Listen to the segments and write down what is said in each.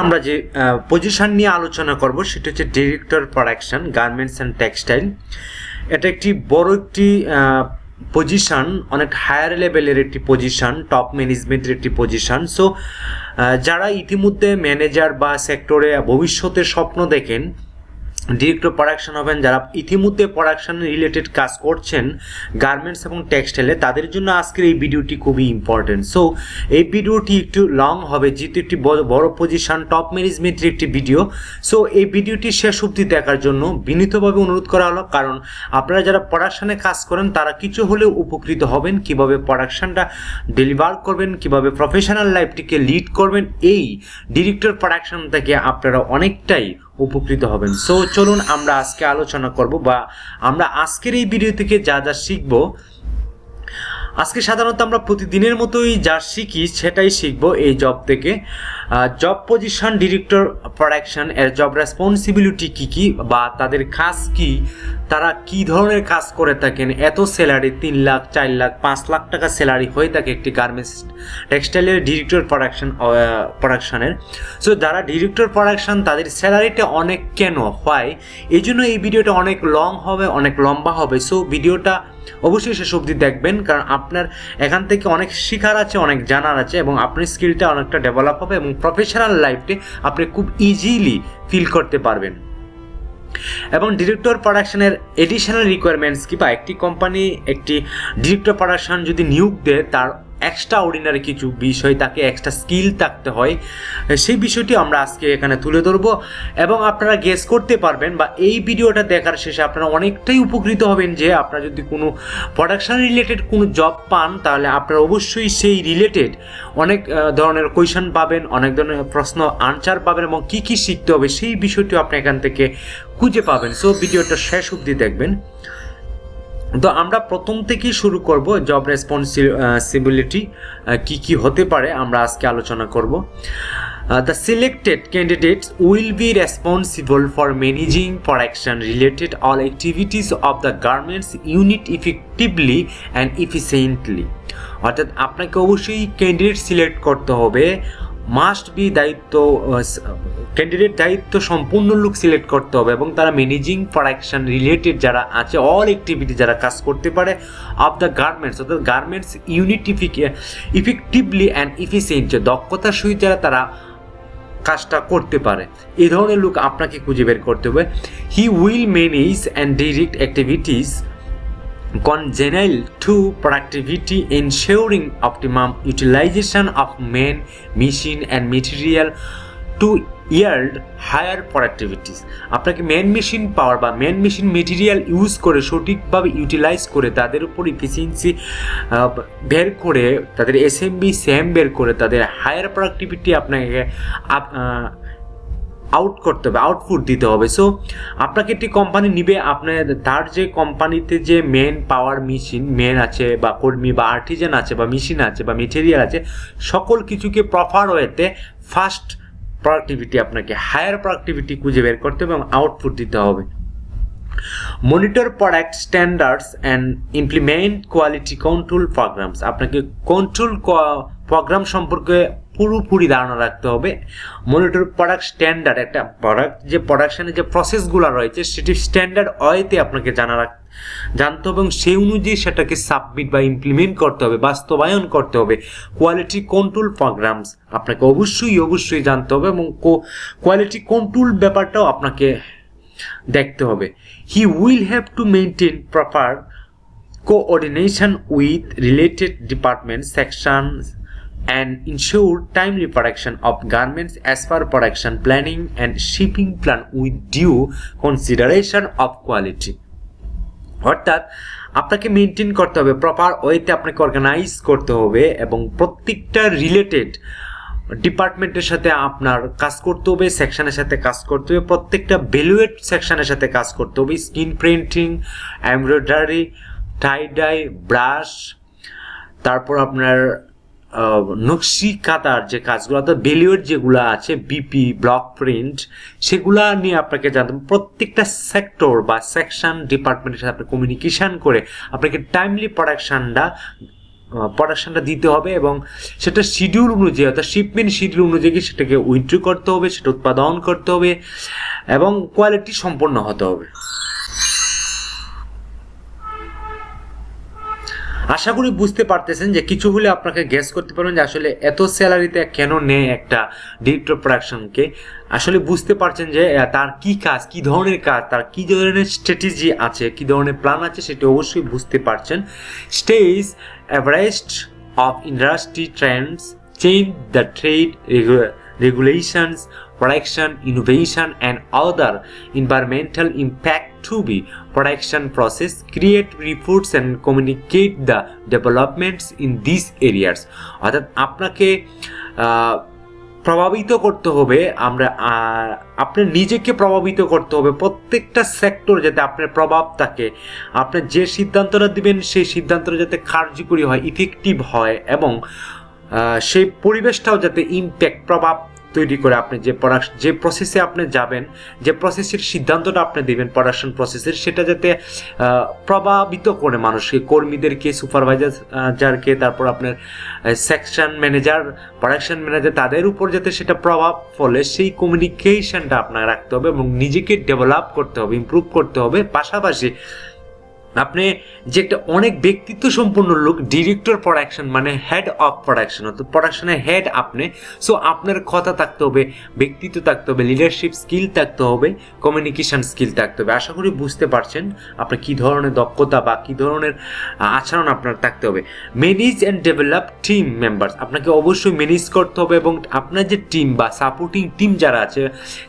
আমরা যে পজিশন নিয়ে আলোচনা করব সেটা হচ্ছে director production garments and textile. এটা একটি বড় একটি পজিশন, অনেক হায়ার লেভেলের একটি পজিশন, টপ ম্যানেজমেন্টের একটি পজিশন। সো যারা ইতিমধ্যে ম্যানেজার বা সেক্টরে ভবিষ্যতের স্বপ্ন দেখেন, ডিরেক্টর প্রোডাকশন হবেন, যারা ইতিমধ্যে প্রোডাকশন রিলেটেড কাজ করছেন গার্মেন্টস এবং টেক্সটাইলে, তাদের জন্য আজকের এই ভিডিওটি খুবই ইম্পর্টেন্ট। সো এই ভিডিওটি একটু লং হবে যেহেতু একটি বড় পজিশন, টপ ম্যানেজমেন্টের একটি ভিডিও। সো এই ভিডিওটি শেষ অবধি দেখার জন্য বিনীতভাবে অনুরোধ করা হলো, কারণ আপনারা যারা প্রোডাকশনে কাজ করেন তারা কিছু হলেও উপকৃত হবেন, কিভাবে প্রোডাকশনটা ডেলিভার করবেন, কিভাবে প্রফেশনাল লাইফটিকে লিড করবেন, এই ডিরেক্টর প্রোডাকশন থেকে আপনারা অনেকটাই উপকৃত হবেন। সো চলুন আমরা আজকে আলোচনা করব বা আমরা আজকের এই ভিডিও থেকে যা যা শিখব। আজকে সাধারণত আমরা প্রতিদিনের মতোই যা শিখি সেটাই শিখব এই জব থেকে। জব পজিশন ডিরেক্টর প্রোডাকশন এর জব রেসপন্সিবিলিটি কী কী বা তাদের কাজ কি, তারা কি ধরনের কাজ করে থাকেন, এত স্যালারি 3 লাখ 4 লাখ 5 লাখ টাকা স্যালারি হয়ে থাকে একটি গার্মেন্টস টেক্সটাইলের ডিরেক্টর প্রোডাকশনের। সো যারা ডিরেক্টর প্রোডাকশন তাদের স্যালারিটা অনেক কেন হয়, এই জন্য এই ভিডিওটা অনেক লং হবে, অনেক লম্বা হবে। সো ভিডিওটা অবশ্যই শেষ অবধি দেখবেন, কারণ আপনার এখান থেকে অনেক শেখার আছে, অনেক জানার আছে এবং আপনার স্কিলটা অনেকটা ডেভেলপ হবে এবং প্রফেশনাল লাইফে আপনি খুব ইজিলি ফিল করতে পারবেন। এবং ডিরেক্টর প্রোডাকশনের এডিশনাল রিকোয়ারমেন্টস কি, বা একটি কোম্পানি একটি ডিরেক্টর প্রোডাকশন যদি নিয়োগ দেয় তার এক্সট্রা অর্ডিনারি কিছু বিষয়, তাকে এক্সট্রা স্কিল থাকতে হয়, সেই বিষয়টি আমরা আজকে এখানে তুলে ধরবো এবং আপনারা গেস করতে পারবেন বা এই ভিডিওটা দেখার শেষে আপনারা অনেকটাই উপকৃত হবেন যে আপনারা যদি কোনো প্রোডাকশন রিলেটেড কোনো জব পান তাহলে আপনারা অবশ্যই সেই রিলেটেড অনেক ধরনের কোয়েশন পাবেন, অনেক ধরনের প্রশ্ন আনসার পাবেন এবং কী কী শিখতে হবে সেই বিষয়টিও আপনি এখান থেকে খুঁজে পাবেন। সো ভিডিওটা শেষ অবধি দেখবেন। তো আমরা প্রথম থেকেই শুরু করব, জব রেসপন্সিবিলিটি কি কি হতে পারে আমরা আজকে আলোচনা করব। The selected candidates will be responsible for managing production related all activities of the garments unit effectively and efficiently. অর্থাৎ আপনাকে অবশ্যই ক্যান্ডিডেট সিলেক্ট করতে হবে, মাস্ট বি ক্যান্ডিডেট দায়িত্ব সম্পূর্ণ লোক সিলেক্ট করতে হবে এবং তারা ম্যানেজিং প্রোডাকশন রিলেটেড যারা আছে অল অ্যাক্টিভিটি যারা কাজ করতে পারে অফ দ্য গার্মেন্টস, অর্থাৎ garments unit effectively and efficient, দক্ষতার সহিত যারা তারা কাজটা করতে পারে, এই ধরনের লোক আপনাকে খুঁজে বের করতে হবে। He will manage and direct activities congenial to productivity, ensuring optimum utilization of man, machine and material to yield higher productivities. আপনাকে ম্যান মেশিন পাওয়ার বা ম্যান মেশিন মেটেরিয়াল ইউজ করে সঠিকভাবে ইউটিলাইজ করে তাদের উপর ইফিসিয়েন্সি বের করে, তাদের এসএমবি সেম বের করে তাদের হায়ার প্রোডাক্টিভিটি আপনাকে আউট করতে হবে, আউটপুট দিতে হবে। সো আপনাকে একটি কোম্পানি নিবে, আপনার তার যে কোম্পানিতে যে মেন পাওয়ার মেশিন মেন আছে বা কর্মী বা আর্টিজান আছে বা মেশিন আছে বা মেটেরিয়াল আছে, সকল কিছুকে প্রপার ওয়েতে ফাস্ট প্রোডাক্টিভিটি, আপনাকে হায়ার প্রোডাক্টিভিটি খুঁজে বের করতে হবে এবং আউটপুট দিতে হবে। Monitor product standards and implement quality control programs, আপনাকে কন্ট্রোল প্রোগ্রাম সম্পর্কে পুরোপুরি ধারণা রাখতে হবে। মনিটর প্রোডাক্ট স্ট্যান্ডার্ড, একটা প্রোডাক্ট যে প্রোডাকশানের যে প্রসেসগুলো রয়েছে সেটি স্ট্যান্ডার্ড ওয়েতে আপনাকে জানতে হবে এবং সেই অনুযায়ী সেটাকে সাবমিট বা ইমপ্লিমেন্ট করতে হবে, বাস্তবায়ন করতে হবে। কোয়ালিটি কন্ট্রোল প্রোগ্রামস আপনাকে অবশ্যই জানতে হবে এবং কোয়ালিটি কন্ট্রোল ব্যাপারটাও আপনাকে দেখতে হবে। He will have to maintain proper coordination with related department sections and ensure timely production of garments as per production planning and shipping plan with due consideration of quality. অর্থাৎ আপনাকে maintain করতে হবে, proper ওয়েতে আপনাকে organise করতে হবে এবং প্রত্যেকটা রিলেটেড ডিপার্টমেন্টের সাথে আপনার কাজ করতে হবে, সেকশনের সাথে কাজ করতে হবে, প্রত্যেকটা ভ্যালুয়েট সেকশনের সাথে কাজ করতে হবে। স্কিন প্রিন্টিং, এমব্রয়ডারি, টাই ডাই, ব্রাশ, তারপর আপনার নকশি কাতার যে কাজগুলো, অর্থাৎ ভ্যালুয়েট যেগুলো আছে, বিপি, ব্লক প্রিন্ট, সেগুলা নিয়ে আপনাকে জানতে হবে। প্রত্যেকটা সেক্টর বা সেকশন ডিপার্টমেন্টের সাথে আপনি কমিউনিকেশন করে আপনাকে টাইমলি প্রোডাকশনটা প্রোডাকশনটা দিতে হবে এবং সেটা শিডিউল অনুযায়ী অর্থাৎ শিপমেন্ট শিডিউল অনুযায়ী সেটাকে উইথড্র করতে হবে, সেটা উৎপাদন করতে হবে এবং কোয়ালিটি সম্পন্ন হতে হবে। আশা করি বুঝতে পারতেছেন যে কিছু হলে আপনাকে গেস করতে পারবেন যে আসলে এত স্যালারিতে কেন নেয় একটা ডিরেক্টর প্রোডাকশনকে। আসলে বুঝতে পারছেন যে তার কি কাজ, কি ধরনের কাজ, তার কি ধরনের স্ট্র্যাটেজি আছে, কি ধরনের প্ল্যান আছে, সেটা অবশ্যই বুঝতে পারছেন। Stage অ্যাভারেস্ট of industry Trends, change the trade regulations, production, innovation, and other environmental impact to be production process, create reports and communicate the developments in these areas. অর্থাৎ আপনাকে প্রভাবিত করতে হবে, আপনার নিজেকে প্রভাবিত করতে হবে প্রত্যেকটা সেক্টর যাতে আপনার প্রভাব থাকে, আপনি যে সিদ্ধান্তটা দিবেন সেই সিদ্ধান্তটা যাতে কার্যকরী হয়, ইফেক্টিভ হয় এবং সেই পরিবেশটাও যাতে ইম্প্যাক্ট প্রভাব তৈরি করে। আপনি যে প্রসেসে আপনি যাবেন, যে প্রসেসের সিদ্ধান্তটা আপনি দেবেন প্রোডাকশন প্রসেসের, সেটা যাতে প্রভাবিত করে মানুষকে, কর্মীদেরকে, সুপারভাইজারকে, তারপর আপনার সেকশন ম্যানেজার, প্রোডাকশন ম্যানেজার, তাদের উপর যাতে সেটা প্রভাব ফলে সেই কমিউনিকেশনটা আপনার রাখতে হবে এবং নিজেকে ডেভেলপ করতে হবে, ইমপ্রুভ করতে হবে। পাশাপাশি আপনি যে একটা অনেক ব্যক্তিত্ব সম্পন্ন লোক, ডিরেক্টর প্রোডাকশন মানে হেড অফ প্রোডাকশন, অর্থাৎ প্রোডাকশনের হেড আপনি। সো আপনার কথা থাকতে হবে, ব্যক্তিত্ব থাকতে হবে, লিডারশিপ স্কিল থাকতে হবে, কমিউনিকেশন স্কিল থাকতে হবে। আশা করি বুঝতে পারছেন আপনার কী ধরনের দক্ষতা বা কী ধরনের আচরণ আপনার থাকতে হবে। Manage and develop team members, আপনাকে অবশ্যই ম্যানেজ করতে হবে এবং আপনার যে টিম বা সাপোর্টিং টিম যারা আছে,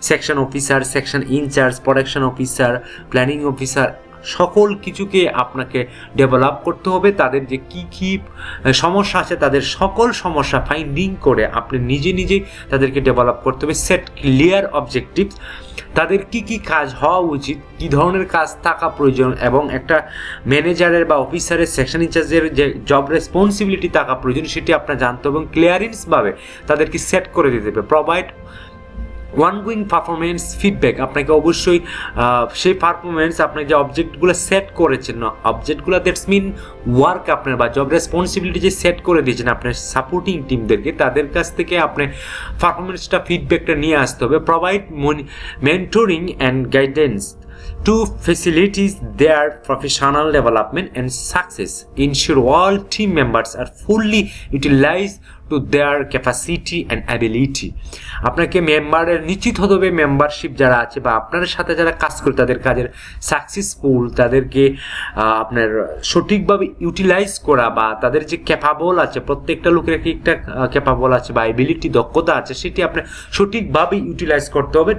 section officer, section in charge, production officer, planning officer, সকল কিছুকে আপনাকে ডেভেলপ করতে হবে। তাদের যে কি সমস্যা আছে, তাদের সকল সমস্যা ফাইন্ডিং করে আপনি নিজে তাদেরকে ডেভেলপ করতে হবে। সেট ক্লিয়ার অবজেক্টিভ, তাদের কি কাজ হওয়া উচিত, কি ধরনের কাজ থাকা প্রয়োজন এবং একটা ম্যানেজারের বা অফিসারের, সেকশন ইনচার্জের যে জব রেসপন্সিবিলিটি থাকা প্রয়োজন সেটি আপনার জানতে হবে এবং ক্লিয়ারেন্সভাবে তাদেরকে সেট করে দিতে হবে। প্রোভাইড ওয়ানগোয়িং পারফরমেন্স ফিডব্যাক, আপনাকে অবশ্যই সেই পারফরমেন্স, আপনি যে অবজেক্টগুলো সেট করেছেন, অবজেক্টগুলো দ্যাটস মিন ওয়ার্ক আপনার বা জব রেসপন্সিবিলিটি যে সেট করে দিয়েছেন আপনার সাপোর্টিং টিমদেরকে, তাদের কাছ থেকে আপনি পারফরমেন্সটা, ফিডব্যাকটা নিয়ে আসতে হবে। Provide mentoring and guidance to facilitate their professional development and success. Ensure all team members are fully utilized to their capacity and ability. আপনাকে মেম্বারের নিশ্চিত হতে হবে, মেম্বারশিপ যারা আছে বা আপনার সাথে যারা কাজ করে তাদের কাজের সাকসেসফুল, তাদেরকে আপনার সঠিকভাবে ইউটিলাইজ করা বা তাদের যে ক্যাপাবল আছে, প্রত্যেকটা লোকের একটা ক্যাপাবল আছে বা এবিলিটি, দক্ষতা আছে, সেটি আপনি সঠিকভাবে ইউটিলাইজ করতে হবে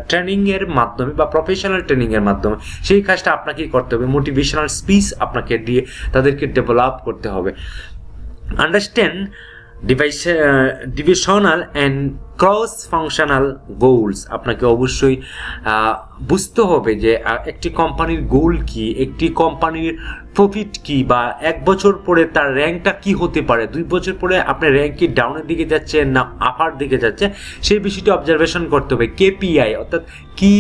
ট্রেনিংয়ের মাধ্যমে বা প্রফেশনাল ট্রেনিংয়ের মাধ্যমে। সেই কাজটা আপনাকেই করতে হবে। মোটিভেশনাল স্পিচ আপনাকে দিয়ে তাদেরকে ডেভেলপ করতে হবে। Understand divisional and cross functional goals, আপনাকে অবশ্যই বুঝতে হবে যে একটি কোম্পানির গোল কি, একটি কোম্পানির প্রফিট কি, বা 1 বছর পরে তার র্যাঙ্কটা কি হতে পারে, 2 বছর পরে আপনার র্যাঙ্ক কি ডাউনের দিকে যাচ্ছে না আপার দিকে যাচ্ছে, সেই বিষয়টি অবজারভেশন করতে হবে। কেপিআই অর্থাৎ কি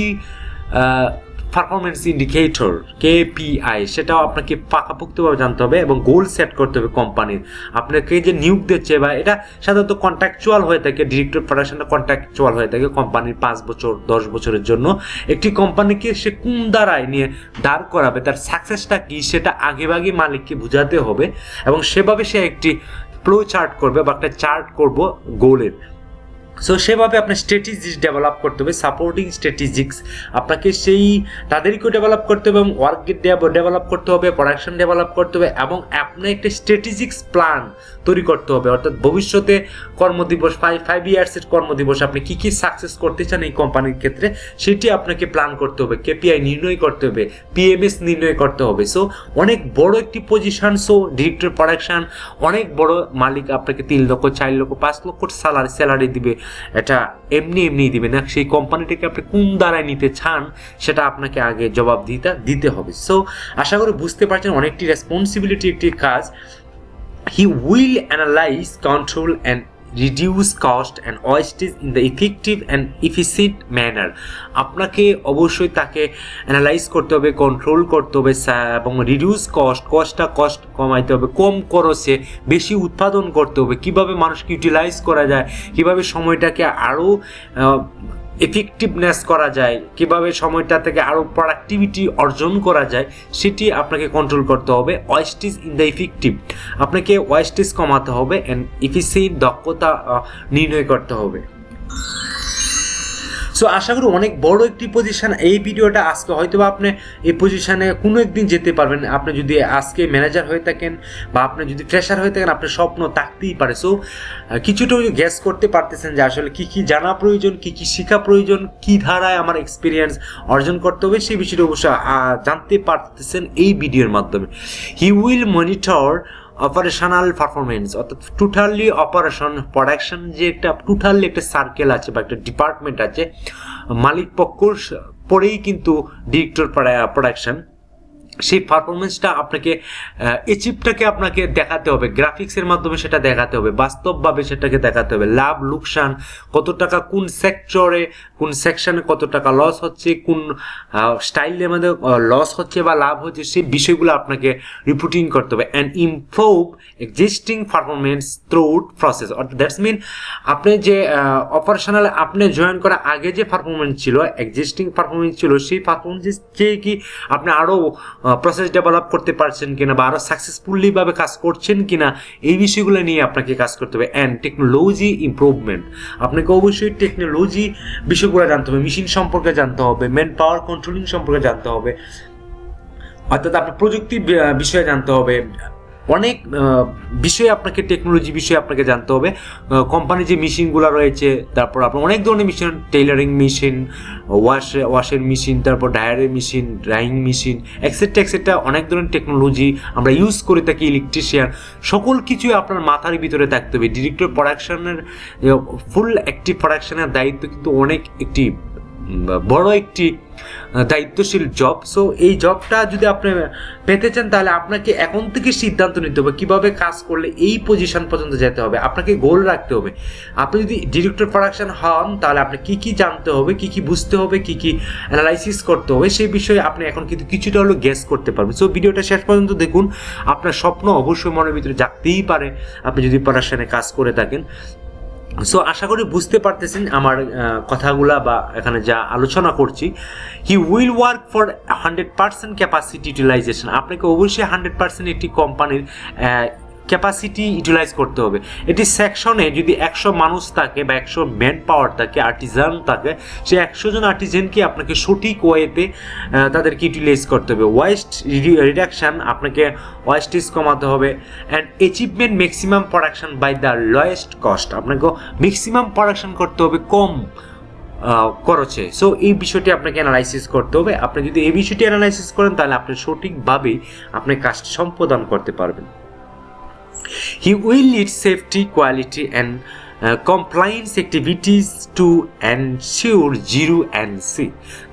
পারফরমেন্স ইন্ডিকেটর, কেপিআই, সেটাও আপনাকে পাকাপোক্তভাবে জানতে হবে এবং গোল সেট করতে হবে কোম্পানির। আপনাকে যে নিয়োগ দিচ্ছে, বা এটা সাধারণত কন্ট্রাকচুয়াল হয়ে থাকে, ডিরেক্টর প্রোডাকশনটা কন্ট্রাকচুয়াল হয়ে থাকে কোম্পানির 5 বছর 10 বছরের জন্য। একটি কোম্পানিকে সে কোন দ্বারায় নিয়ে দাঁড় করাবে, তার সাকসেসটা কি, সেটা আগেভাগে মালিককে বোঝাতে হবে এবং সেভাবে সে একটি ফ্লো চার্ট করবে বা একটা চার্ট করব গোলের। সো সেভাবে আপনার স্ট্র্যাটেজিস ডেভেলপ করতে হবে, সাপোর্টিং স্ট্র্যাটেজিক্স আপনাকে সেই তাদেরকেও ডেভেলাপ করতে হবে এবং ওয়ার্ক ডেভেলপ করতে হবে, প্রোডাকশন ডেভেলপ করতে হবে এবং আপনার একটা স্ট্র্যাটেজিক্স প্ল্যান তৈরি করতে হবে। অর্থাৎ ভবিষ্যতে কর্মদিবস, 5 ইয়ার্সের কর্মদিবস, আপনি কী সাকসেস করতে চান এই কোম্পানির ক্ষেত্রে, সেটি আপনাকে প্ল্যান করতে হবে, কেপিআই নির্ণয় করতে হবে, পিএমএস নির্ণয় করতে হবে। সো অনেক বড় একটি পজিশন। সো ডিরেক্টর প্রোডাকশন অনেক বড়, মালিক আপনাকে 3 লক্ষ 4 লক্ষ 5 লক্ষ স্যালারি দিবে, এটা এমনি দিবে না। সেই কোম্পানিটাকে আপনি কোন দ্বারায় নিতে চান সেটা আপনাকে আগে জবাব দিতে হবে। সো আশা করি বুঝতে পারছেন অনেকটি রেসপন্সিবিলিটি একটি কাজ। He will analyze, control and reduce cost and wastage in the effective and efficient manner. আপনাকে অবশ্যই তাকে অ্যানালাইজ করতে হবে, কন্ট্রোল করতে হবে এবং রিডিউস কস্ট কমাইতে হবে, কম খরচে বেশি উৎপাদন করতে হবে, কিভাবে মানুষকে ইউটিলাইজ করা যায়, কিভাবে সময়টাকে আরও এফেক্টিভনেস করা যায়, কিভাবে সময়টা থেকে আরও প্রোডাক্টিভিটি অর্জন করা যায়, সেটি আপনাকে কন্ট্রোল করতে হবে। ওয়েস্টেজ ইন দ্য ইফেক্টিভ, আপনাকে ওয়েস্টেজ কমাতে হবে অ্যান্ড এফিসিয়েন্ট দক্ষতা নির্ণয় করতে হবে। সো আশা করি অনেক বড় একটি পজিশন এই ভিডিওটা। আজকে হয়তো বা আপনি এই পজিশনে কোনো একদিন যেতে পারবেন। আপনি যদি আজকে ম্যানেজার হয়ে থাকেন বা আপনি যদি ফ্রেশার হয়ে থাকেন, আপনার স্বপ্ন থাকতেই পারে। সো কিছুটা গ্যাস করতে পারতেছেন যে আসলে কী কী জানা প্রয়োজন, কী কী শেখা প্রয়োজন, কী ধারায় আমার এক্সপিরিয়েন্স অর্জন করতে হবে, সেই বিষয়টা অবশ্যই জানতে পারতেছেন এই ভিডিওর মাধ্যমে। He will monitor operational performance, অর্থাৎ টোটালি অপারেশন প্রোডাকশন যে একটা টোটালি একটা সার্কেল আছে বা একটা ডিপার্টমেন্ট আছে, মালিক পক্ষর পরেই কিন্তু ডিরেক্টর প্রোডাকশন, সেই পারফরমেন্সটা আপনাকে অ্যাচিভটাকে আপনাকে দেখাতে হবে, গ্রাফিক্সের মাধ্যমে সেটা দেখাতে হবে, বাস্তবভাবে সেটাকে দেখাতে হবে। লাভ লোকসান, কত টাকা কোন সেক্টরে কোন সেকশনে কত টাকা লস হচ্ছে, কোন স্টাইলের মধ্যে লস হচ্ছে বা লাভ হচ্ছে, সেই বিষয়গুলো আপনাকে রিপোর্টিং করতে হবে। And improve existing performance throughout process, অর্থাৎ দ্যাটস মিন আপনি যে অপারেশনাল আপনি জয়েন করার আগে যে পারফরমেন্স ছিল, এক্সিস্টিং পারফরমেন্স ছিল, সেই পারফরমেন্স চেয়ে কি আপনি আরও প্রসেস ডেভেলপ করতে পারছেন কিনা বা আরও সাকসেসফুলি ভাবে কাজ করছেন কিনা, এই বিষয়গুলো নিয়ে আপনাকে কাজ করতে হবে। অ্যান্ড টেকনোলজি ইমপ্রুভমেন্ট, আপনাকে অবশ্যই টেকনোলজি বিষয়গুলো জানতে হবে, মেশিন সম্পর্কে জানতে হবে, ম্যান পাওয়ার কন্ট্রোলিং সম্পর্কে জানতে হবে, অর্থাৎ আপনার প্রযুক্তি বিষয়ে জানতে হবে। অনেক বিষয়ে আপনাকে টেকনোলজি বিষয়ে আপনাকে জানতে হবে। কোম্পানি যে মেশিনগুলো রয়েছে, তারপর আপনার অনেক ধরনের মেশিন, টেইলারিং মেশিন, ওয়াশের মেশিন, তারপর ডায়ারের মেশিন, ড্রাইং মেশিন, এক্সেট্রা অনেক ধরনের টেকনোলজি আমরা ইউজ করে থাকি, ইলেকট্রিশিয়ান, সকল কিছুই আপনার মাথার ভিতরে থাকতে হবে। ডিরেক্টর প্রোডাকশনের ফুল অ্যাক্টিভ প্রোডাকশনের দায়িত্ব কিন্তু অনেক একটি বড় একটি দায়িত্বশীল জব। সো এই জবটা যদি আপনি পেতে চান, তাহলে আপনাকে এখন থেকে সিদ্ধান্ত নিতে হবে কীভাবে কাজ করলে এই পজিশন পর্যন্ত যেতে হবে। আপনাকে গোল রাখতে হবে। আপনি যদি ডিরেক্টর প্রোডাকশন হন, তাহলে আপনি কী কী জানতে হবে, কী কী বুঝতে হবে, কী কী অ্যানালাইসিস করতে হবে, সেই বিষয়ে আপনি এখন কিন্তু কিছুটা হলেও গেস করতে পারবেন। সো ভিডিওটা শেষ পর্যন্ত দেখুন। আপনার স্বপ্ন অবশ্যই মনের ভিতরে জাগতেই পারে আপনি যদি প্রোডাকশনে কাজ করে থাকেন। সো আশা করি বুঝতে পারতেছেন আমার কথাগুলা বা এখানে যা আলোচনা করছি। He will work for 100% capacity utilisation, আপনাকে অবশ্যই 100% একটি কোম্পানির ক্যাপাসিটি ইউটিলাইজ করতে হবে। এটি সেকশনে যদি 100 মানুষ থাকে বা 100 ম্যান পাওয়ার থাকে, আর্টিজান থাকে, সেই 100 জন আর্টিজানকে আপনাকে সঠিক ওয়েতে তাদেরকে ইউটিলাইজ করতে হবে। ওয়েস্ট রিডাকশান, আপনাকে ওয়েস্টেজ কমাতে হবে। And achievement maximum production by the lowest cost, আপনাকে ম্যাক্সিমাম প্রোডাকশন করতে হবে কম খরচে। সো এই বিষয়টি আপনাকে অ্যানালাইসিস করতে হবে। আপনি যদি এই বিষয়টি অ্যানালাইসিস করেন, তাহলে আপনি সঠিকভাবে আপনি কাজটি সম্পাদন করতে পারবেন। He will lead safety, quality and compliance activities to ensure zero NC.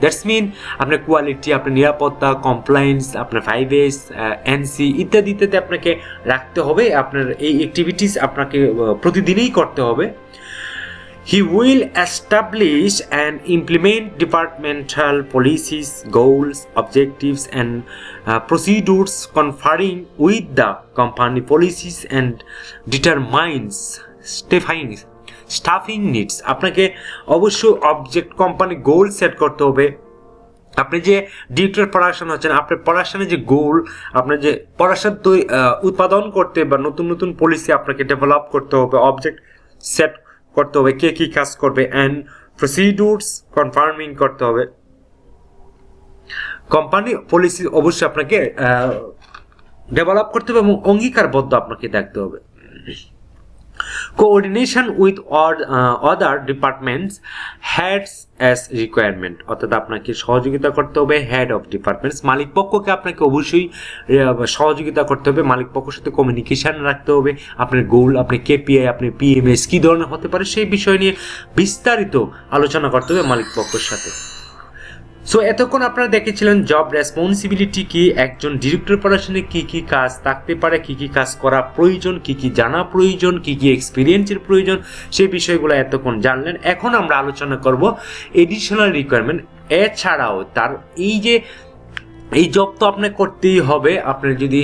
That's mean আপনার কোয়ালিটি, আপনার নিরাপত্তা, কমপ্লায়েন্স, আপনার 5S, NC ইত্যাদিতে আপনাকে রাখতে হবে। আপনার এই অ্যাক্টিভিটিস আপনাকে প্রতিদিনই করতে হবে। He will establish and implement departmental policies, goals, objectives, and procedures conferring with the company policies and determines staffing needs. আপনাকে অবশ্যই অবজেক্ট কোম্পানি গোল সেট করতে হবে। আপনি যে ডিরেক্টর প্রোডাকশন হচ্ছেন, আপনার প্রোডাকশনের যে গোল, আপনার যে প্রোডাকশন উৎপাদন করতে বা নতুন নতুন পলিসি আপনাকে ডেভেলপ করতে হবে, অবজেক্ট সেট করতে হবে, কে কী কাজ করবে, অ্যান্ড প্রসিডিউরস কনফার্মিং করতে হবে। কোম্পানি পলিসি অবশ্যই আপনাকে ডেভেলপ করতে হবে এবং অঙ্গীকারবদ্ধ আপনাকে দেখতে হবে। Coordination with other departments heads as requirement, অর্থাৎ আপনাকে সহযোগিতা করতে হবে হেড অফ ডিপার্টমেন্টস, মালিক পক্ষকে আপনাকে অবশ্যই সহযোগিতা করতে হবে, মালিক পক্ষের সাথে কমিউনিকেশন রাখতে হবে। আপনার গোল, আপনি কেপিআই, আপনি পিএমএস কী ধরনের হতে পারে সেই বিষয় নিয়ে বিস্তারিত আলোচনা করতে হবে মালিক পক্ষের সাথে। সো এতক্ষণ আপনারা দেখেছিলেন জব রেসপন্সিবিলিটি কি, একজন ডিরেক্টর প্রোডাকশনে কি কি কাজ থাকতে পারে, কি কি কাজ করা প্রয়োজন, কি কি জানা প্রয়োজন, কি কি এক্সপিরিয়েন্সের প্রয়োজন, সেই বিষয়গুলো এতক্ষণ জানলেন। এখন আমরা আলোচনা করব এডিশনাল রিকোয়ারমেন্ট। এছাড়াও তার এই জব তো আপনার করতেই হবে, আপনার যদি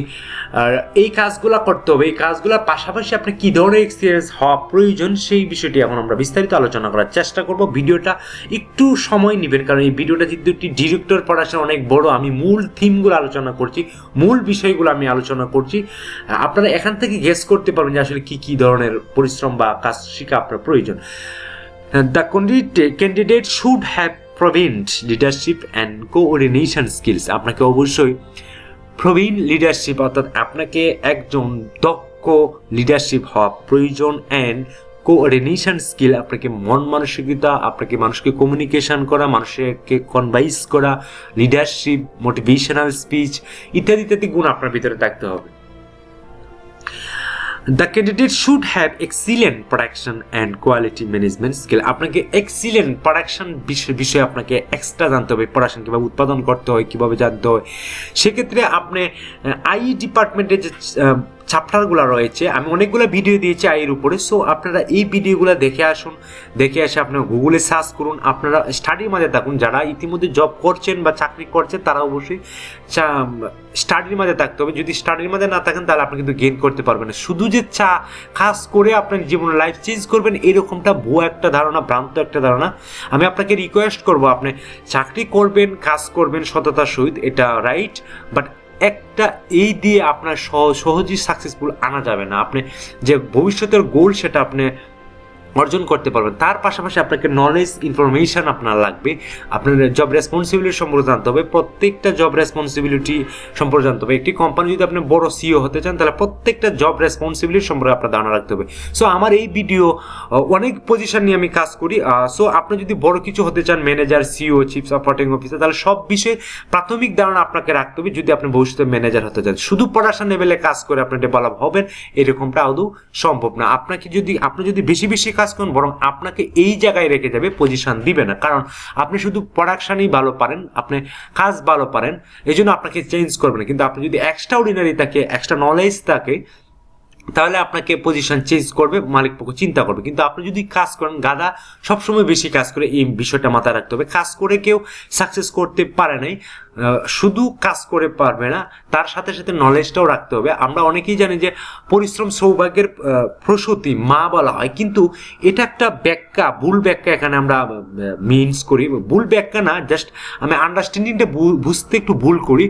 এই কাজগুলো করতে হবে, এই কাজগুলোর পাশাপাশি আপনার কী ধরনের এক্সপিরিয়েন্স হওয়া প্রয়োজন সেই বিষয়টি এখন আমরা বিস্তারিত আলোচনা করার চেষ্টা করব। ভিডিওটা একটু সময় নেবেন, কারণ এই ভিডিওটা যেহেতু একটি ডিরেক্টর পড়াশোনা অনেক বড়, আমি মূল থিমগুলো আলোচনা করছি, মূল বিষয়গুলো আমি আলোচনা করছি। আপনারা এখান থেকে গেস করতে পারবেন যে আসলে কী ধরনের পরিশ্রম বা কাজ শেখা আপনার প্রয়োজন। দ্য ক্যান্ডিডেট শুড হ্যাভ প্রবীণ লিডারশিপ অ্যান্ড কোঅর্ডিনেশন স্কিলস। আপনাকে অবশ্যই প্রবীণ লিডারশিপ অর্থাৎ আপনাকে একজন দক্ষ লিডারশিপ হওয়া প্রয়োজন, অ্যান্ড কোঅর্ডিনেশন স্কিল আপনাকে মন মানসিকতা, আপনাকে মানুষকে কমিউনিকেশন করা, মানুষকে কনভাইস করা, লিডারশিপ, মোটিভেশনাল স্পিচ ইত্যাদি ইত্যাদি গুণ আপনার ভিতরে থাকতে হবে। The candidate should have excellent production and quality management skill. আপনাকে এক্সিলেন্ট প্রোডাকশন বিষয়ে আপনাকে এক্সট্রা জানতে হবে, প্রোডাকশন কীভাবে উৎপাদন করতে হয়, কীভাবে জানতে হয়। সেক্ষেত্রে আপনি আই ডিপার্টমেন্টের যে চ্যাপ্টারগুলো রয়েছে, আমি অনেকগুলো ভিডিও দিয়েছি আইয়ের উপরে। সো আপনারা এই ভিডিওগুলো দেখে আসুন, দেখে এসে আপনারা গুগলে সার্চ করুন, আপনারা স্টাডির মাঝে থাকুন। যারা ইতিমধ্যে জব করছেন বা চাকরি করছেন তারা অবশ্যই স্টাডির মাঝে থাকতে হবে। যদি স্টাডির মাঝে না থাকেন তাহলে আপনি কিন্তু গেইন করতে পারবেন না। শুধু যে কাজ করে আপনার জীবনে লাইফ চেঞ্জ করবেন এরকমটা ভুয়া একটা ধারণা, ভ্রান্ত একটা ধারণা। আমি আপনাকে রিকোয়েস্ট করবো, আপনি চাকরি করবেন, কাজ করবেন সততার সহিত, এটা রাইট, বাট একটা এই দিয়ে আপনার সহজেই সাকসেসফুল আনা যাবে না। আপনি যে ভবিষ্যতের গোল সেটা আপনি অর্জন করতে পারবেন। তার পাশাপাশি আপনাকে নলেজ, ইনফরমেশন আপনার লাগবে, আপনার জব রেসপন্সিবিলিটি সম্পর্কে জানতে হবে, প্রত্যেকটা জব রেসপন্সিবিলিটি সম্পর্কে জানতে হবে। একটি কোম্পানি যদি আপনি বড় সিও হতে চান তাহলে প্রত্যেকটা জব রেসপন্সিবিলিটি সম্পর্কে আপনার ধারণা রাখতে হবে। সো আমার এই ভিডিও অনেক পজিশন নিয়ে আমি কাজ করি। সো আপনি যদি বড় কিছু হতে চান, manager, CO, chief supporting officer, তাহলে সব বিষয়ে প্রাথমিক ধারণা আপনাকে রাখতে হবে যদি আপনি ভবিষ্যতে ম্যানেজার হতে চান। শুধু পড়াশোনা লেভেলে কাজ করে আপনি ডেভেলপ হবেন এরকমটা আদৌ সম্ভব না। আপনি যদি বেশি বেশি কাজ করেন, বরং আপনাকে এই জায়গায় রেখে যাবে, পজিশন দিবে না। কারণ আপনি শুধু প্রোডাকশনই ভালো পারেন, আপনি কাজ ভালো পারেন, এই জন্য আপনাকে চেঞ্জ করবে না। কিন্তু আপনি যদি এক্সট্রা অর্ডিনারি থাকে, এক্সট্রা নলেজ থাকে, তাহলে আপনাকে পজিশন চেঞ্জ করবে, মালিক পক্ষ চিন্তা করবে। কিন্তু আপনি যদি কাজ করেন, গাধা সবসময় বেশি কাজ করে, এই বিষয়টা মাথায় রাখতে হবে। কাজ করে কেউ সাকসেস করতে পারে নাই, শুধু কাজ করে পারবে না, তার সাথে সাথে নলেজটাও রাখতে হবে। আমরা অনেকেই জানি যে পরিশ্রম সৌভাগ্যের প্রসূতি, মা বলা হয়, কিন্তু এটা একটা ব্যাখ্যা, ভুল ব্যাখ্যা এখানে আমরা মিনস করি। ভুল ব্যাখ্যা না, জাস্ট আমি আন্ডারস্ট্যান্ডিংটা বুঝতে একটু ভুল করি।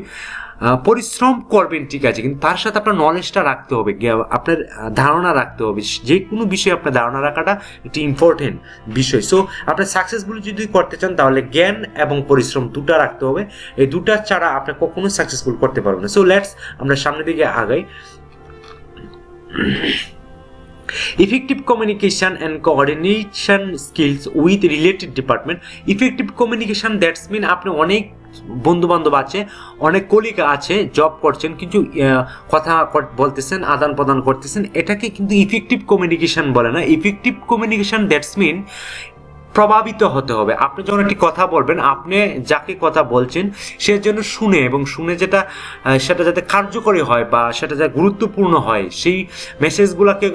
পরিশ্রম করবেন ঠিক আছে, কিন্তু তার সাথে আপনার নলেজটা রাখতে হবে, আপনার ধারণা রাখতে হবে। যে কোনো বিষয়ে আপনার ধারণা রাখাটা একটি ইম্পর্টেন্ট বিষয়। সো আপনি সাকসেসফুল যদি করতে চান তাহলে জ্ঞান এবং পরিশ্রম দুটা রাখতে হবে। এই দুটা ছাড়া আপনি কখনো সাকসেসফুল করতে পারবেন না। সো লেটস আমরা সামনের দিকে আগাই। Effective communication and coordination skills with related department. Effective communication, that's mean আপনি অনেক বন্ধু বান্ধব আছে, অনেক কলিগ আছে, জব করছেন, কিন্তু কথা বলতেছেন, আদান প্রদান করতেছেন, এটাকে কিন্তু ইফেক্টিভ কমিউনিকেশন বলে না। ইফেক্টিভ কমিউনিকেশন দ্যাটস মিন প্রভাবিত হতে হবে। আপনি যখন একটি কথা বলবেন, আপনি যাকে কথা বলছেন সে যেন শুনে, এবং শুনে সেটা যাতে কার্যকরী হয় বা সেটা যাতে গুরুত্বপূর্ণ হয়, সেই মেসেজগুলোকে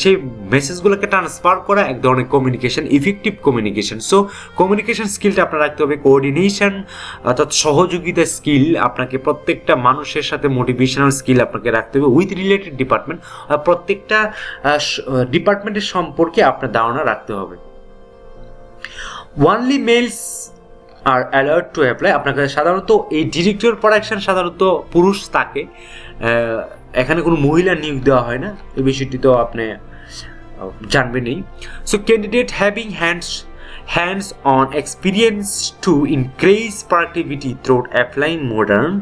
সেই মেসেজগুলোকে ট্রান্সফার করা এক ধরনের communication, effective communication. So communication স্কিলটা আপনার রাখতে হবে। কোঅর্ডিনেশন অর্থাৎ সহযোগিতা স্কিল, আপনাকে প্রত্যেকটা মানুষের সাথে মোটিভেশনাল স্কিল আপনাকে রাখতে হবে উইথ রিলেটেড ডিপার্টমেন্ট, প্রত্যেকটা ডিপার্টমেন্টের সম্পর্কে আপনার ধারণা রাখতে হবে। Only males are allowed to apply. আপনাকে সাধারণত এই ডিরেক্টর প্রোডাকশন সাধারণত পুরুষ থাকে, এখানে কোনো মহিলা নিয়োগ দেওয়া হয় না, এই বিষয়টি তো আপনি জানবেনই। So candidate having hands on experience to increase productivity through applying modern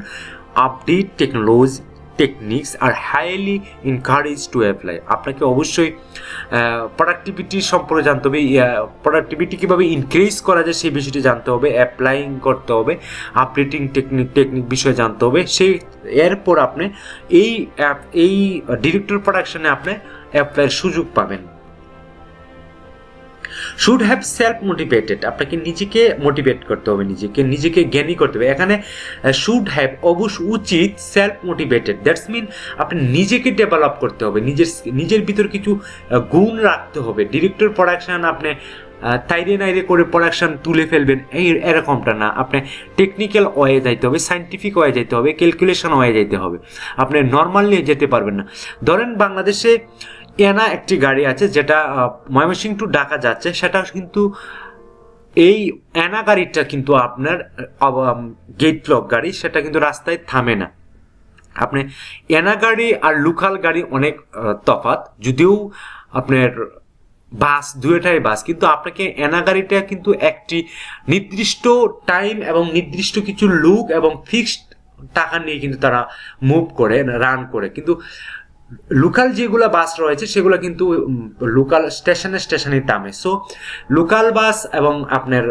update techniques are highly encouraged to apply. আপনাকে অবশ্যই প্রোডাক্টিভিটি সম্পর্কে জানতে হবে, প্রোডাক্টিভিটি কীভাবে ইনক্রিজ করা যায় সেই বিষয়টি জানতে হবে, অ্যাপ্লাইং করতে হবে, আপডেটিং টেকনিক বিষয়ে জানতে হবে। এরপর আপনি এই ডিরেক্টর প্রোডাকশনে আপনি অ্যাপ্লাইয়ের সুযোগ পাবেন। শুড হ্যাভ সেলফ মোটিভেটেড, আপনাকে নিজেকে মোটিভেট করতে হবে, নিজেকে জ্ঞানী করতে হবে। এখানে শুড হ্যাভ উচিত, সেলফ মোটিভেটেড দ্যাটস মিন আপনি নিজেকে ডেভেলপ করতে হবে, নিজের ভিতর কিছু গুণ রাখতে হবে। ডিরেক্টর প্রোডাকশন আপনি তাইরে নাইরে করে প্রোডাকশন তুলে ফেলবেন এরকমটা না, আপনি টেকনিক্যাল ওয়ে যাইতে হবে, সায়েন্টিফিক ওয়ে যাইতে হবে, ক্যালকুলেশন ওয়ে যাইতে হবে, আপনি নর্মাল নিয়ে যেতে পারবেন না। ধরেন বাংলাদেশে এনা একটি গাড়ি আছে যেটা ময়মনসিংহ টু ঢাকা যাচ্ছে, সেটা কিন্তু এই এনা গাড়িটা কিন্তু আপনার গেট লক গাড়ি, সেটা কিন্তু রাস্তায় থামে না। আপনি এনা গাড়ি আর লোকাল গাড়ি অনেক তফাৎ, যদিও আপনার বাস দুইটাই বাস, কিন্তু আপনাকে এনা গাড়িটা কিন্তু একটি নির্দিষ্ট টাইম এবং নির্দিষ্ট কিছু লুক এবং ফিক্সড টাকা নিয়ে কিন্তু তারা মুভ করে, রান করে। কিন্তু লোকাল যেগুলো বাস রয়েছে সেগুলো কিন্তু লোকাল স্টেশনে থামে। সো লোকাল বাস এবং আপনার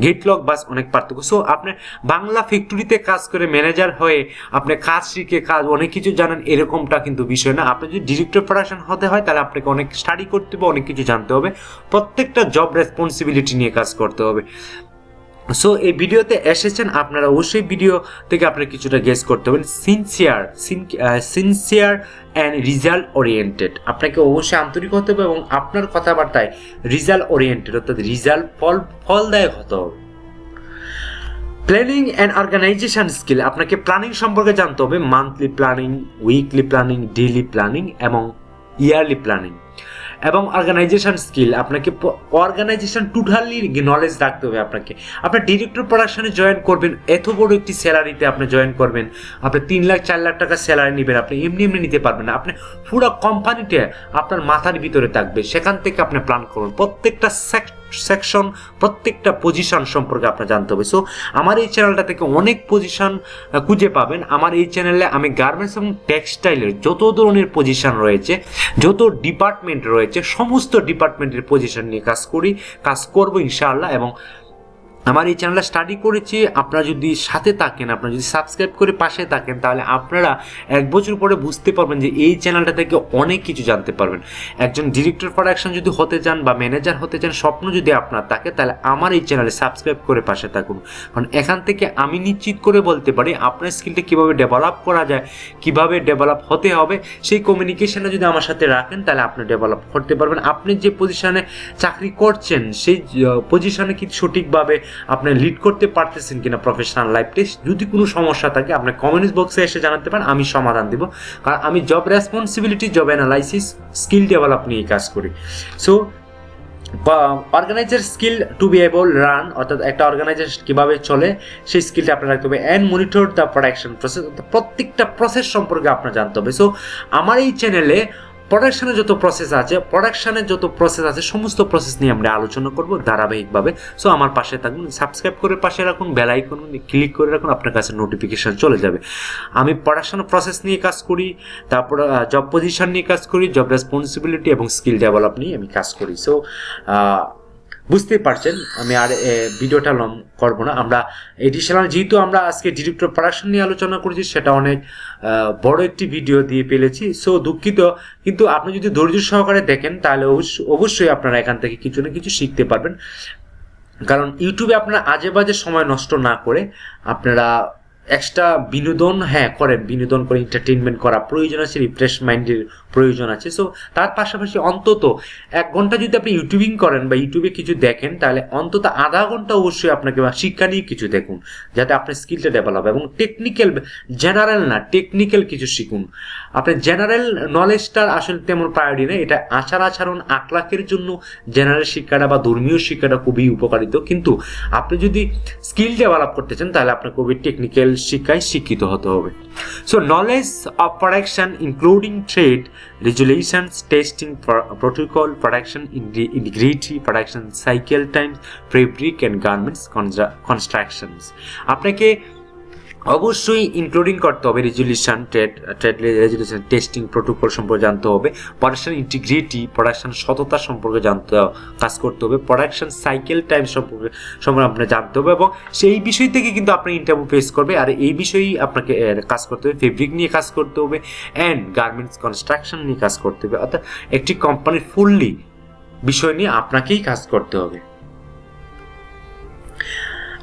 গেটলক বাস অনেক পার্থক্য। সো আপনি বাংলা ফ্যাক্টরিতে কাজ করে ম্যানেজার হয়ে আপনি কাজ শিখে অনেক কিছু জানেন এরকমটা কিন্তু বিষয় না। আপনি যদি ডিরেক্টর প্রোডাকশন হতে হয় তাহলে আপনাকে অনেক স্টাডি করতে হবে, অনেক কিছু জানতে হবে, প্রত্যেকটা জব রেসপন্সিবিলিটি নিয়ে কাজ করতে হবে। সো এই ভিডিওতে এসেছেন আপনারা, অবশ্যই ভিডিও থেকে আপনারা কিছুটা গেস করতে হবেন। সিনসিয়ার অ্যান্ড রিজাল্ট ওরিয়েন্টেড, আপনাকে অবশ্যই আন্তরিক হতে হবে এবং আপনার কথাবার্তায় রিজাল্ট ওরিয়েন্টেড অর্থাৎ রিজাল্ট ফলদায়ক হতে হবে। প্ল্যানিং অ্যান্ড অর্গানাইজেশন স্কিল, আপনাকে প্ল্যানিং সম্পর্কে জানতে হবে, monthly planning, weekly planning, daily planning এবং ইয়ারলি প্ল্যানিং। এবং অর্গানাইজেশন স্কিল, আপনাকে অর্গানাইজেশন টোটালি নলেজ রাখতে হবে। আপনার ডিরেক্টর প্রোডাকশনে জয়েন করবেন, এত বড় একটি স্যালারিতে আপনি জয়েন করবেন, আপনি 3 লাখ 4 লাখ টাকা স্যালারি নেবেন, আপনি এমনি নিতে পারবেন না। আপনি পুরো কোম্পানিতে আপনার মাথার ভিতরে থাকবে, সেখান থেকে আপনি প্ল্যান করবেন, প্রত্যেকটা সেকশন, প্রত্যেকটা পজিশন সম্পর্কে আপনার জানতে হবে। সো আমার এই চ্যানেলটা থেকে অনেক পজিশন খুঁজে পাবেন। আমার এই চ্যানেলে আমি গার্মেন্টস এবং টেক্সটাইলের যত ধরনের পজিশন রয়েছে, যত ডিপার্টমেন্ট রয়েছে, সমস্ত ডিপার্টমেন্টের পজিশন নিয়ে কাজ করবো ইনশাআল্লাহ। এবং আমার এই চ্যানেলটা স্টাডি করেছি, আপনারা যদি সাথে থাকেন, আপনারা যদি সাবস্ক্রাইব করে পাশে থাকেন, তাহলে আপনারা 1 বছর পরে বুঝতে পারবেন যে এই চ্যানেলটা থেকে অনেক কিছু জানতে পারবেন। একজন ডিরেক্টর প্রোডাকশন যদি হতে চান বা ম্যানেজার হতে চান, স্বপ্ন যদি আপনার থাকে, তাহলে আমার এই চ্যানেলে সাবস্ক্রাইব করে পাশে থাকুন। কারণ এখান থেকে আমি নিশ্চিত করে বলতে পারি আপনার স্কিলটা কীভাবে ডেভেলপ করা যায়, কিভাবে ডেভেলপ হতে হবে, সেই কমিউনিকেশনটা যদি আমার সাথে রাখেন তাহলে আপনি ডেভেলপ করতে পারবেন। আপনি যে পজিশনে চাকরি করছেন সেই পজিশনে কি সঠিকভাবে আপনি লিড করতে পারতেছেন কিনা প্রফেশনাল লাইফে। যদি কোনো সমস্যা থাকে আপনি কমেন্টস বক্সে এসে জানাতে পারেন, আমি সমাধান দেব। কারণ আমি job responsibility, job analysis, skill develop নিয়ে কাজ করি। So organiser skill to be able run, অর্থাৎ একটা অর্গানাইজেশন কীভাবে চলে সেই স্কিলটা আপনার রাখতে হবে। And monitor the production process, প্রত্যেকটা প্রসেস সম্পর্কে আপনার জানতে হবে। সো আমার এই চ্যানেলে প্রোডাকশানের যত প্রসেস আছে সমস্ত প্রসেস নিয়ে আমরা আলোচনা করব ধারাবাহিকভাবে। সো আমার পাশে থাকুন, সাবস্ক্রাইব করে পাশে রাখুন, বেল আইকন ক্লিক করে রাখুন, আপনার কাছে নোটিফিকেশন চলে যাবে। আমি প্রোডাকশনের প্রসেস নিয়ে কাজ করি, তারপর জব পজিশন নিয়ে কাজ করি, জব রেসপন্সিবিলিটি এবং স্কিল ডেভেলপ নিয়ে আমি কাজ করি। সো বুঝতেই পারছেন, আমি আর ভিডিওটা লং করবো না। আমরা এডিশনাল, যেহেতু আমরা আজকে ডিরেক্টর প্রোডাকশন নিয়ে আলোচনা করেছি, সেটা অনেক বড় একটি ভিডিও দিয়ে ফেলেছি। সো দুঃখিত, কিন্তু আপনি যদি ধৈর্য সহকারে দেখেন তাহলে অবশ্যই আপনারা এখান থেকে কিছু না কিছু শিখতে পারবেন। কারণ ইউটিউবে আপনারা আজে বাজে সময় নষ্ট না করে আপনারা এক্সট্রা বিনোদন করেন, বিনোদন করে এন্টারটেনমেন্ট করা প্রয়োজন আছে, রিফ্রেশ মাইন্ডের প্রয়োজন আছে। সো তার পাশাপাশি অন্তত 1 ঘন্টা যদি আপনি ইউটিউবিং করেন বা ইউটিউবে কিছু দেখেন, তাহলে অন্তত আধা ঘন্টা অবশ্যই আপনাকে বা শিক্ষা নিয়ে কিছু দেখুন, যাতে আপনার স্কিলটা ডেভেলপ এবং টেকনিক্যাল, জেনারেল না, টেকনিক্যাল কিছু শিখুন। আপনার জেনারেল নলেজটার আসলে তেমন প্রায়োরিটি নেই, এটা আচরণ আখলাকের জন্য জেনারেল শিক্ষাটা বা ধর্মীয় শিক্ষাটা খুবই উপকারিত। কিন্তু আপনি যদি স্কিল ডেভেলপ করতে চান তাহলে আপনাকে খুবই টেকনিক্যাল শিক্ষায় শিক্ষিত হতে হবে। So knowledge of production including trade, regulations, testing protocol, production integrity, production cycle time, fabric and garments constructions. আপনাকে অবশ্যই ইনক্লুডিং করতে হবে resolution, trade resolution, testing protocol সম্পর্কে জানতে হবে, প্রোডাকশন ইন্টিগ্রিটি, প্রোডাকশন সততা সম্পর্কে কাজ করতে হবে, প্রোডাকশন সাইকেল টাইম সম্পর্কে আপনার জানতে হবে এবং সেই বিষয় থেকে কিন্তু আপনি ইন্টারভিউ ফেস করবে। আর এই বিষয়েই আপনাকে কাজ করতে হবে, ফেব্রিক নিয়ে কাজ করতে হবে, অ্যান্ড গার্মেন্টস কনস্ট্রাকশন নিয়ে কাজ করতে হবে। অর্থাৎ একটি কোম্পানির ফুললি বিষয় নিয়ে আপনাকেই কাজ করতে হবে।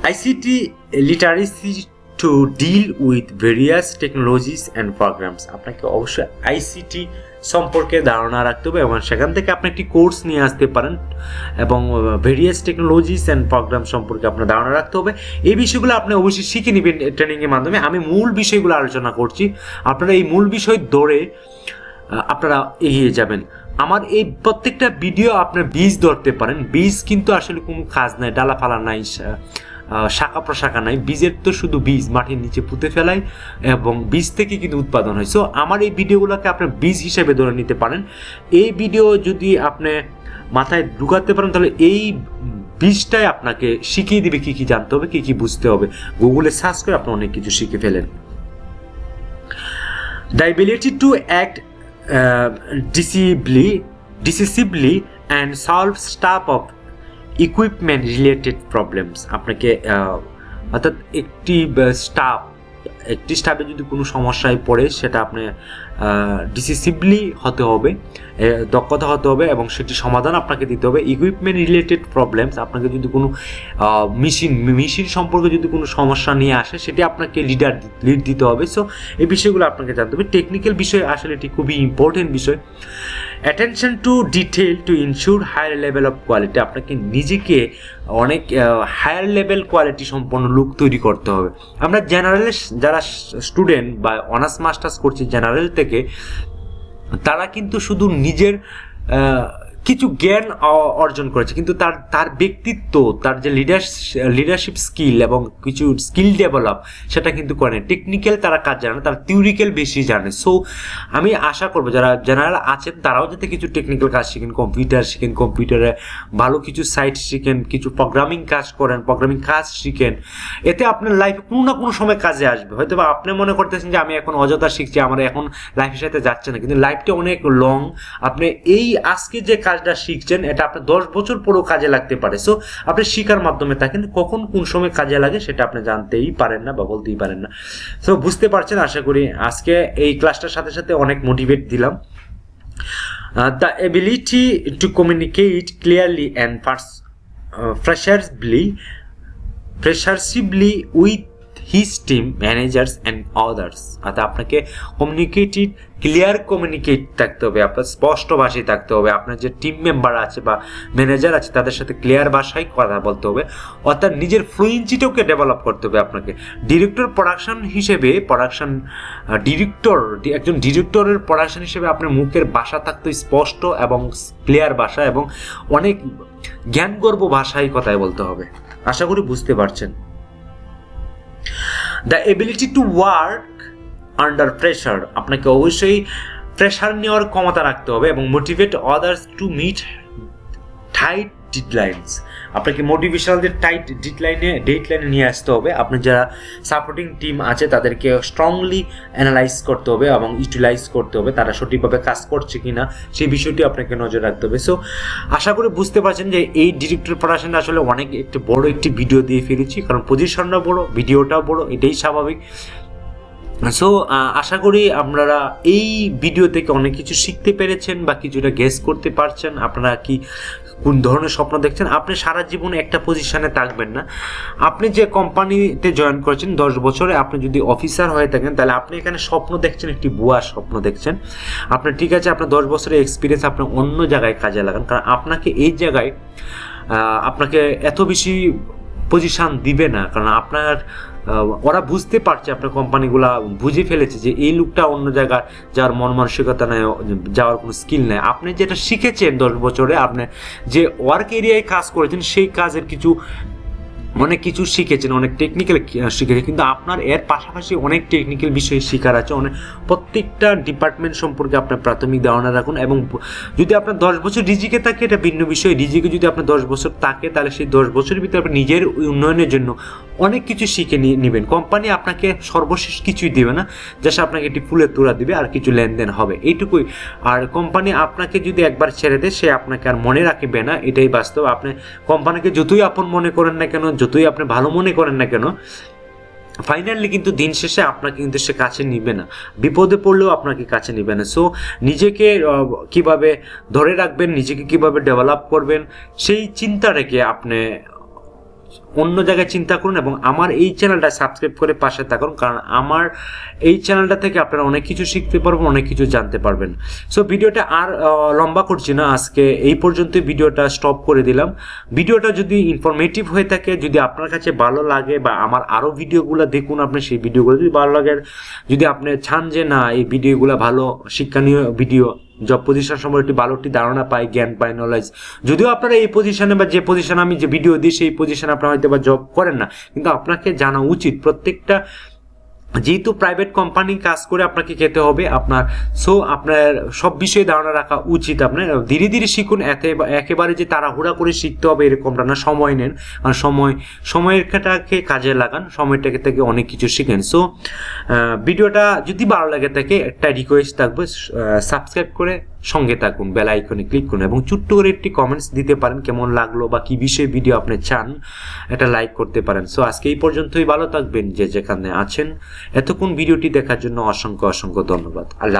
ICT literacy to deal with various technologies and programmes. আপনাকে অবশ্যই আইসিটি সম্পর্কে ধারণা রাখতে হবে এবং সেখান থেকে আপনি একটি কোর্স নিয়ে আসতে পারেন এবং ভেরিয়াস টেকনোলজিস অ্যান্ড প্রোগ্রাম সম্পর্কে আপনার ধারণা রাখতে হবে। এই বিষয়গুলো আপনি অবশ্যই শিখে নেবেন ট্রেনিংয়ের মাধ্যমে। আমি মূল বিষয়গুলো আলোচনা করছি, আপনারা এই মূল বিষয় ধরে আপনারা এগিয়ে যাবেন। আমার এই প্রত্যেকটা ভিডিও আপনার বীজ ধরতে পারেন। বীজ কিন্তু আসলে কোনো কাজ নাই, ডালা ফালা নাই, শাখা প্রশাখা নাই। বীজের তো শুধু বীজ মাটির নিচে পুঁতে ফেলাই এবং বীজ থেকে কিন্তু উৎপাদন হয়। সো আমার এই ভিডিওগুলোকে আপনার বীজ হিসেবে ধরে নিতে পারেন। এই ভিডিও যদি আপনি মাথায় ঢুকাতে পারেন তাহলে এই বীজটাই আপনাকে শিখিয়ে দিবে কী কী জানতে হবে, কী কী বুঝতে হবে। গুগলে সার্চ করে আপনি অনেক কিছু শিখে ফেলেন। The ability to act decisively and solve staff of equipment related problems। আপনাকে অর্থাৎ একটি স্টাফে যদি কোনো সমস্যায় পড়ে সেটা আপনি ডিসিসিভলি হতে হবে, দক্ষতা হতে হবে এবং সেটি সমাধান আপনাকে দিতে হবে। ইকুইপমেন্ট রিলেটেড প্রবলেমস, আপনাকে যদি কোনো মেশিন সম্পর্কে যদি কোনো সমস্যা নিয়ে আসে সেটি আপনাকে লিড দিতে হবে। সো এই বিষয়গুলো আপনাকে জানতে হবে। টেকনিক্যাল বিষয় আসলে এটি খুবই ইম্পর্টেন্ট বিষয়। Attention to detail to ensure higher level of quality. আপনাকে নিজেকে অনেক হায়ার লেভেল কোয়ালিটি সম্পন্ন লুক তৈরি করতে হবে। আমরা জেনারেলে যারা স্টুডেন্ট বা অনার্স মাস্টার্স করছি জেনারেল থেকে, তারা কিন্তু শুধু নিজের কিছু জ্ঞান অর্জন করেছে, কিন্তু তার ব্যক্তিত্ব, তার যে লিডারশিপ স্কিল এবং কিছু স্কিল ডেভেলপ সেটা কিন্তু করে না। টেকনিক্যাল তারা কাজ জানে না, তারা থিওরিক্যাল বেশি জানে। সো আমি আশা করবো যারা জেনারেল আছেন তারাও যাতে কিছু টেকনিক্যাল কাজ শিখেন, কম্পিউটার শিখেন, কম্পিউটারে ভালো কিছু সাইট শিখেন, কিছু প্রোগ্রামিং কাজ করেন, প্রোগ্রামিং কাজ শিখেন। এতে আপনার লাইফে কোনো না কোনো সময় কাজে আসবে। হয়তো বা আপনি মনে করতেছেন যে আমি এখন অযথা শিখছি, আমার এখন লাইফের সাথে যাচ্ছে না, কিন্তু লাইফটা অনেক লং। আপনি এই আজকে যে কাজটা শিখছেন এটা আপনার 10 বছর পরেও কাজে লাগতে পারে। সো আপনি শিখার মাধ্যমে থাকেন, কখন কোন সময় কাজে লাগে সেটা আপনি জানতেই পারেন না বা বলতেই পারেন না। সো বুঝতে পারছেন আশা করি। আজকে এই ক্লাসটার সাথে সাথে অনেক মোটিভেট দিলাম। The ability to communicate clearly and persuasively with his team managers and others. অর্থাৎ আপনাকে ক্লিয়ার কমিউনিকেট থাকতে হবে, আপনার স্পষ্ট ভাষায় থাকতে হবে। আপনার যে টিম মেম্বার আছে বা ম্যানেজার আছে তাদের সাথে ক্লিয়ার ভাষায় কথা বলতে হবে। অর্থাৎ নিজের ফ্লুয়েন্সিটাকে ডেভেলপ করতে হবে আপনাকে। একজন ডিরেক্টরের প্রোডাকশন হিসেবে আপনার মুখের ভাষা থাকতে স্পষ্ট এবং ক্লিয়ার ভাষা এবং অনেক জ্ঞানগর্ভ ভাষায় কথাই বলতে হবে। আশা করি বুঝতে পারছেন। The ability to work under pressure. আপনাকে অবশ্যই প্রেশার নেওয়ার ক্ষমতা রাখতে হবে এবং motivate others to meet tight deadlines. আপনাকে মোটিভেশনালদের টাইট ডেডলাইনে নিয়ে আসতে হবে। আপনার যারা সাপোর্টিং টিম আছে তাদেরকে স্ট্রংলি অ্যানালাইজ করতে হবে এবং ইউটিলাইজ করতে হবে, তারা সঠিকভাবে কাজ করছে কিনা সেই বিষয়টি আপনাকে নজর রাখতে হবে। সো আশা করি বুঝতে পারছেন যে এই ডিরেক্টর পড়াশোনা আসলে অনেক একটি বড় একটি ভিডিও দিয়ে ফেলেছি, কারণ পজিশনটা বড়, ভিডিওটাও বড়, এটাই স্বাভাবিক। সো আশা করি আপনারা এই ভিডিও থেকে অনেক কিছু শিখতে পেরেছেন বা কিছুটা গেস করতে পারছেন আপনারা কি কোন ধরনের স্বপ্ন দেখছেন। আপনি সারা জীবনে একটা পজিশনে থাকবেন না। আপনি যে কোম্পানিতে জয়েন করেছেন 10 বছরে, আপনি যদি অফিসার হয়ে থাকেন তাহলে আপনি এখানে স্বপ্ন দেখছেন, একটি ভুয়া স্বপ্ন দেখছেন। আপনার ঠিক আছে, আপনার 10 বছরের এক্সপিরিয়েন্স আপনি অন্য জায়গায় কাজে লাগান, কারণ আপনাকে এই জায়গায় আপনাকে এত বেশি পজিশন দিবে না, কারণ আপনার ওরা বুঝতে পারছে, আপনার কোম্পানিগুলা বুঝে ফেলেছে যে এই লোকটা অন্য জায়গায় যাওয়ার মন মানসিকতা নেই, যাওয়ার কোনো স্কিল নেই। আপনি যেটা শিখেছেন 10 বছরে, আপনি যে ওয়ার্ক এরিয়ায় কাজ করেছেন সেই কাজের অনেক কিছু শিখেছেন, অনেক টেকনিক্যাল শিখেছেন, কিন্তু আপনার এর পাশাপাশি অনেক টেকনিক্যাল বিষয় শেখার আছে। প্রত্যেকটা ডিপার্টমেন্ট সম্পর্কে আপনার প্রাথমিক ধারণা রাখুন। এবং যদি আপনার 10 বছর ডিজিকে থাকে এটা ভিন্ন বিষয়। ডিজিকে যদি আপনার 10 বছর থাকে তাহলে সেই 10 বছরের ভিতরে আপনি নিজের উন্নয়নের জন্য অনেক কিছু শিখে নেবেন। কোম্পানি আপনাকে সর্বশেষ কিছুই দেবে না, জাস্ট আপনাকে একটি ফুলের তোড়া দিবে আর কিছু লেনদেন হবে, এইটুকুই। আর কোম্পানি আপনাকে যদি একবার ছেড়ে দেয় সে আপনাকে আর মনে রাখবে না, এটাই বাস্তব। আপনি কোম্পানিকে যতই আপন মনে করেন না কেন, যতই আপনি ভালো মনে করেন না কেন, ফাইনালি কিন্তু দিন শেষে আপনাকে কিন্তু সে কাছে নিবে না, বিপদে পড়লেও আপনাকে কাছে নিবে না। সো নিজেকে কিভাবে ধরে রাখবেন, নিজেকে কিভাবে ডেভেলপ করবেন, সেই চিন্তা রেখে আপনি অন্য জায়গায় চিন্তা করুন এবং আমার এই চ্যানেলটা সাবস্ক্রাইব করে পাশে থাকুন, কারণ আমার এই চ্যানেলটা থেকে আপনারা অনেক কিছু শিখতে পারবেন, অনেক কিছু জানতে পারবেন। সো ভিডিওটা আর লম্বা করছি না, আজকে এই পর্যন্ত ভিডিওটা স্টপ করে দিলাম। ভিডিওটা যদি ইনফরমেটিভ হয়ে থাকে, যদি আপনার কাছে ভালো লাগে বা আমার আরও ভিডিওগুলো দেখুন, আপনি সেই ভিডিওগুলো যদি ভালো লাগে, যদি আপনি চান যে না এই ভিডিওগুলো ভালো শিক্ষণীয় ভিডিও, জব পজিশন সম্পর্কে একটি ভালো একটি ধারণা পাই, জ্ঞান পাই, নলেজ, যদিও আপনারা এই পজিশনে বা যে পজিশনে আমি যে ভিডিও দিই সেই পজিশনে আপনারা হয়তো বা জব করেন না, কিন্তু আপনাকে জানা উচিত প্রত্যেকটা, যেহেতু প্রাইভেট কোম্পানি কাজ করে আপনাকে খেতে হবে আপনার, সো আপনার সব বিষয়ে ধারণা রাখা উচিত। আপনার ধীরে ধীরে শিখুন, একেবারে যে তাড়াহুড়া করে শিখতে হবে এরকমটা না, সময় নেন, কারণ সময়টাকে কাজে লাগান, সময়টাকে থেকে অনেক কিছু শিখেন। সো ভিডিওটা যদি ভালো লাগে থাকে, একটা রিকোয়েস্ট থাকবে, সাবস্ক্রাইব করে সঙ্গে থাকুন, বেল আইকনে ক্লিক করুন এবং ছোট্ট করে একটি কমেন্টস দিতে পারেন কেমন লাগলো বা কি বিষয়ে ভিডিও আপনি চান, এটা লাইক করতে পারেন। সো আজকে এই পর্যন্তই, ভালো থাকবেন যে যেখানে আছেন। এতক্ষণ ভিডিওটি দেখার জন্য অসংখ্য অসংখ্য ধন্যবাদ। আল্লাহ।